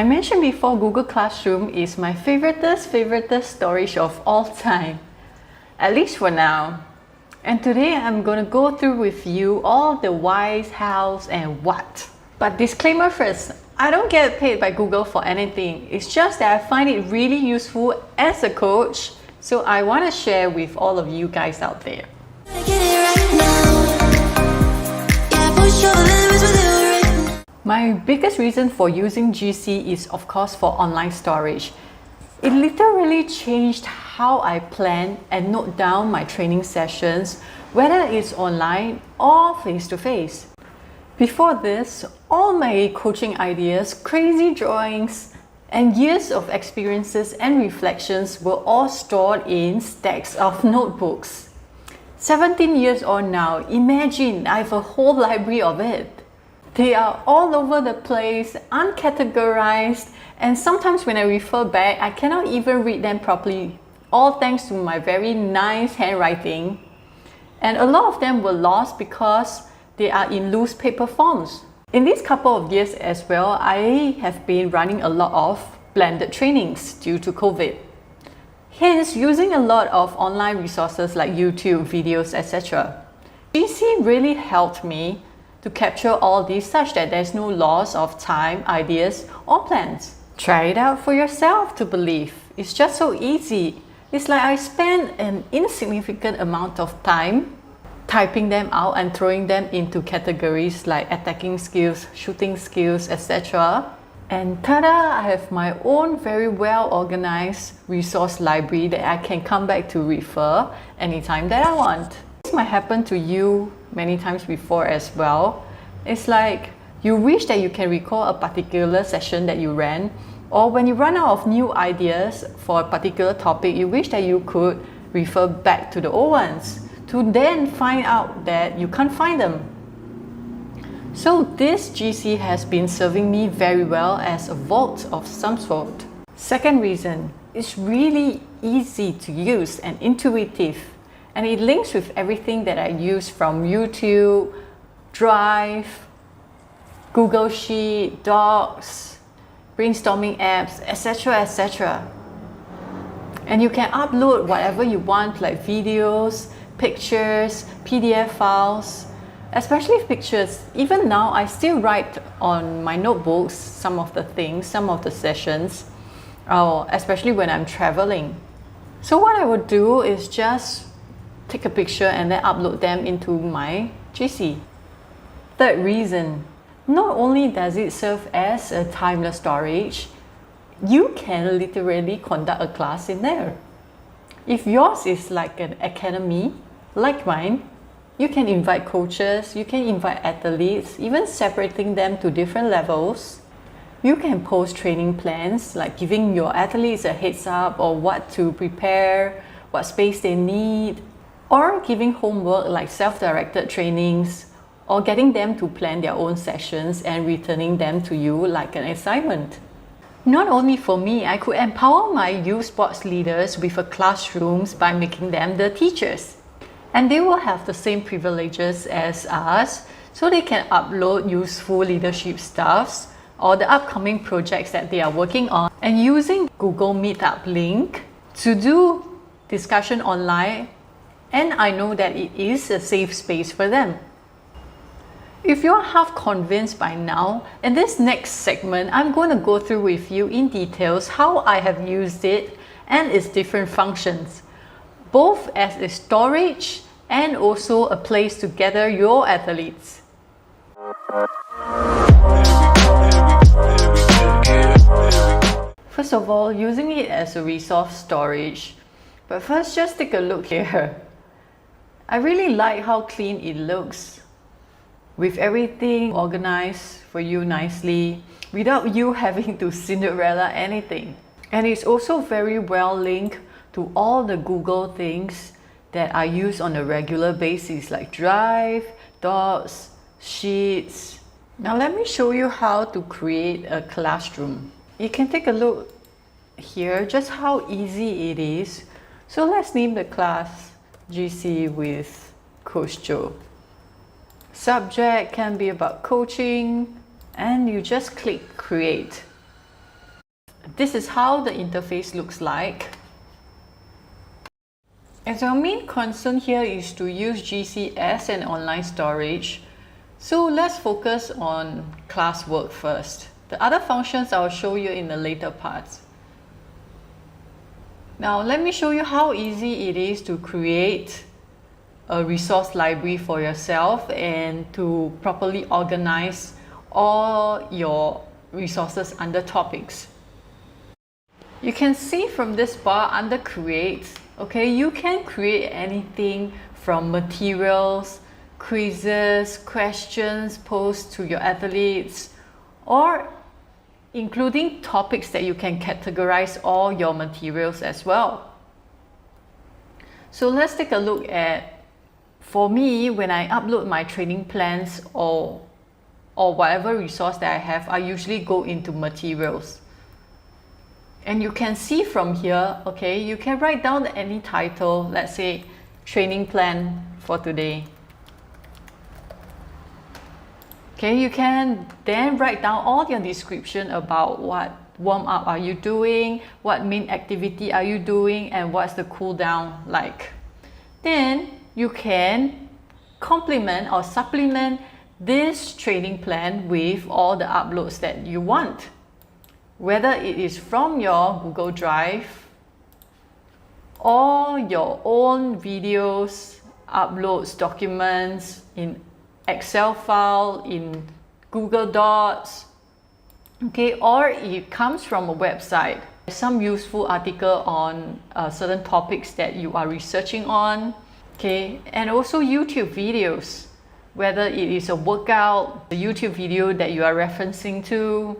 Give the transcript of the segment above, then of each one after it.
I mentioned before, Google Classroom is my favorite storage of all time, at least for now. And today I'm going to go through with you all the whys, hows, and what. But disclaimer first, I don't get paid by Google for anything. It's just that I find it really useful as a coach, so I want to share with all of you guys out there. My biggest reason for using GC is of course for online storage. It literally changed how I plan and note down my training sessions, whether it's online or face-to-face. Before this, all my coaching ideas, crazy drawings, and years of experiences and reflections were all stored in stacks of notebooks. 17 years on now, imagine I have a whole library of it. They are all over the place, uncategorized, and sometimes when I refer back, I cannot even read them properly, all thanks to my very nice handwriting. And a lot of them were lost because they are in loose paper forms. In these couple of years as well, I have been running a lot of blended trainings due to COVID. Hence, using a lot of online resources like YouTube videos, etc. GC really helped me to capture all these such that there's no loss of time, ideas, or plans. Try it out for yourself to believe. It's just so easy. It's like I spend an insignificant amount of time typing them out and throwing them into categories like attacking skills, shooting skills, etc. And tada! I have my own very well organized resource library that I can come back to refer anytime that I want. This might happen to you many times before as well. It's like you wish that you can recall a particular session that you ran, or when you run out of new ideas for a particular topic, you wish that you could refer back to the old ones to then find out that you can't find them. So this GC has been serving me very well as a vault of some sort. Second reason, it's really easy to use and intuitive, and it links with everything that I use from YouTube, Drive, Google Sheet, Docs, brainstorming apps, etc. etc. And you can upload whatever you want, like videos, pictures, PDF files, especially pictures. Even now, I still write on my notebooks some of the things, some of the sessions, especially when I'm traveling. So what I would do is just take a picture and then upload them into my GC. Third reason, not only does it serve as a timeless storage, you can literally conduct a class in there. If yours is like an academy, like mine, you can invite coaches, you can invite athletes, even separating them to different levels. You can post training plans, like giving your athletes a heads up on what to prepare, what space they need, or giving homework like self-directed trainings, or getting them to plan their own sessions and returning them to you like an assignment. Not only for me, I could empower my youth sports leaders with a classrooms by making them the teachers. And they will have the same privileges as us, so they can upload useful leadership stuffs or the upcoming projects that they are working on, and using Google Meetup link to do discussion online, and I know that it is a safe space for them. If you're half convinced by now, in this next segment, I'm going to go through with you in details how I have used it and its different functions, both as a storage and also a place to gather your athletes. First of all, using it as a resource storage. But first, just take a look here. I really like how clean it looks, with everything organized for you nicely, without you having to Cinderella anything. And it's also very well linked to all the Google things that I use on a regular basis, like Drive, Docs, Sheets. Now let me show you how to create a classroom. You can take a look here just how easy it is. So let's name the class GC with Coach Joe. Subject can be about coaching, and you just click create. This is how the interface looks like. As our main concern here is to use GC as an online storage, so let's focus on classwork first. The other functions I'll show you in the later parts. Now let me show you how easy it is to create a resource library for yourself and to properly organize all your resources under topics. You can see from this bar under create, okay, you can create anything from materials, quizzes, questions posed to your athletes, or including topics that you can categorize all your materials as well. So let's take a look at, for me, when I upload my training plans or whatever resource that I have, I usually go into materials. And you can see from here, okay, you can write down any title, let's say training plan for today. Okay, you can then write down all your description about what warm-up are you doing, what main activity are you doing, and what's the cool down like. Then you can complement or supplement this training plan with all the uploads that you want. Whether it is from your Google Drive or your own videos, uploads, documents in Excel file, in Google Docs, okay, or it comes from a website, some useful article on certain topics that you are researching on, okay, and also YouTube videos, whether it is a workout, a YouTube video that you are referencing to,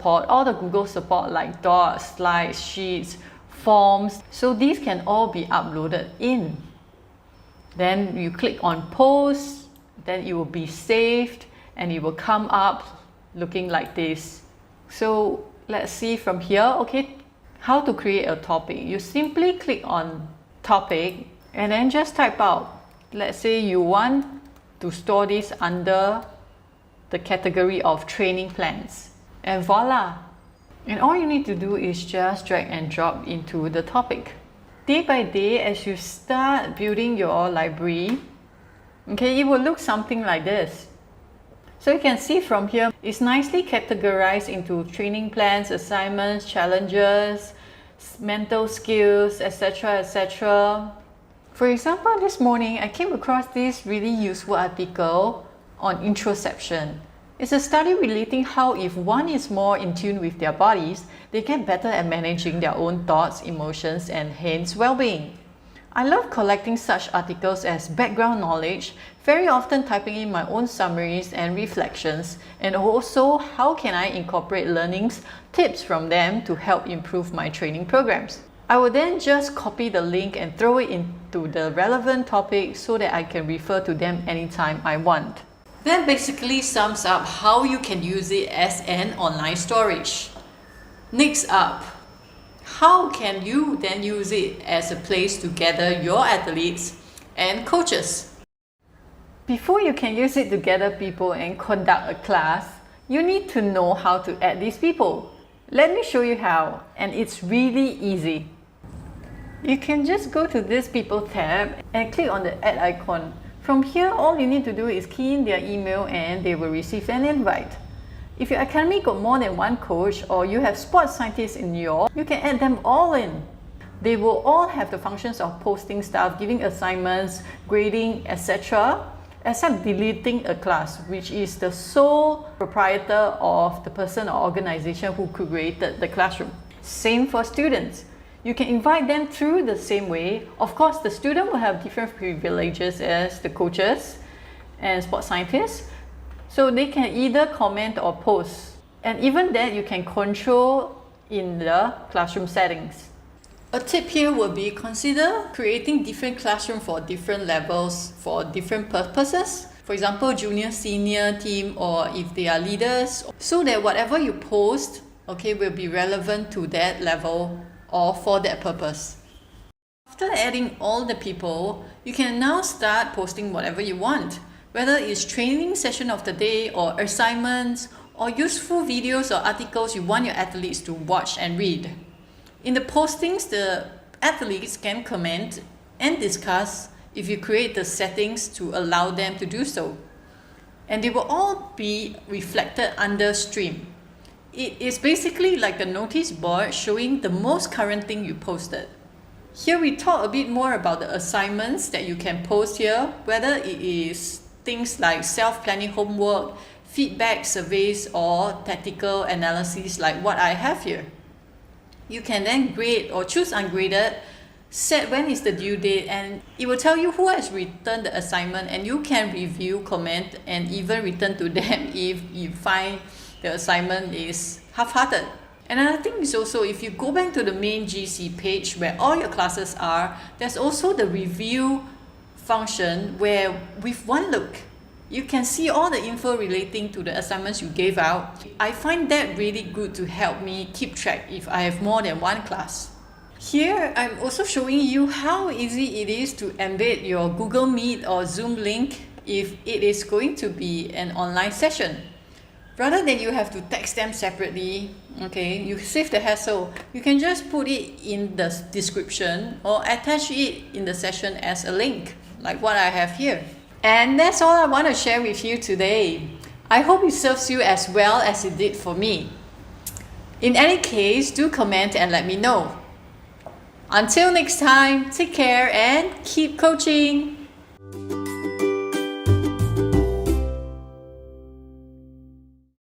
all the Google support like docs, slides, sheets, forms, so these can all be uploaded in. Then you click on post, then it will be saved and it will come up looking like this. So let's see from here, okay, how to create a topic. You simply click on topic and then just type out, let's say you want to store this under the category of training plans, and voila. And all you need to do is just drag and drop into the topic. Day by day, as you start building your library, okay, it will look something like this. So you can see from here, it's nicely categorized into training plans, assignments, challenges, mental skills, etc., etc. For example, this morning, I came across this really useful article on interoception. It's a study relating how if one is more in tune with their bodies, they get better at managing their own thoughts, emotions, and hence well-being. I love collecting such articles as background knowledge, very often typing in my own summaries and reflections, and also how can I incorporate learnings, tips from them to help improve my training programs. I will then just copy the link and throw it into the relevant topic so that I can refer to them anytime I want. That basically sums up how you can use it as an online storage. Next up, how can you then use it as a place to gather your athletes and coaches? Before you can use it to gather people and conduct a class, you need to know how to add these people. Let me show you how, and it's really easy. You can just go to this People tab and click on the Add icon. From here, all you need to do is key in their email and they will receive an invite. If your academy got more than one coach or you have sports scientists in yours, you can add them all in. They will all have the functions of posting stuff, giving assignments, grading, etc., except deleting a class, which is the sole proprietor of the person or organization who created the classroom. Same for students. You can invite them through the same way. Of course, the student will have different privileges as the coaches and sports scientists. So they can either comment or post. And even that you can control in the classroom settings. A tip here would be consider creating different classrooms for different levels for different purposes. For example, junior, senior team, or if they are leaders, so that whatever you post, okay, will be relevant to that level or for that purpose. After adding all the people, you can now start posting whatever you want, whether it's training session of the day or assignments or useful videos or articles you want your athletes to watch and read. In the postings, the athletes can comment and discuss if you create the settings to allow them to do so. And they will all be reflected under stream. It is basically like a notice board showing the most current thing you posted. Here we talk a bit more about the assignments that you can post here, whether it is things like self-planning homework, feedback surveys, or tactical analysis like what I have here. You can then grade or choose ungraded, set when is the due date, and it will tell you who has returned the assignment, and you can review, comment, and even return to them if you find the assignment is half-hearted. Another thing is also, if you go back to the main GC page where all your classes are, there's also the review function where with one look, you can see all the info relating to the assignments you gave out. I find that really good to help me keep track if I have more than one class. Here, I'm also showing you how easy it is to embed your Google Meet or Zoom link if it is going to be an online session. Rather than you have to text them separately, okay, you save the hassle. You can just put it in the description or attach it in the session as a link, like what I have here. And that's all I want to share with you today. I hope it serves you as well as it did for me. In any case, do comment and let me know. Until next time, take care and keep coaching.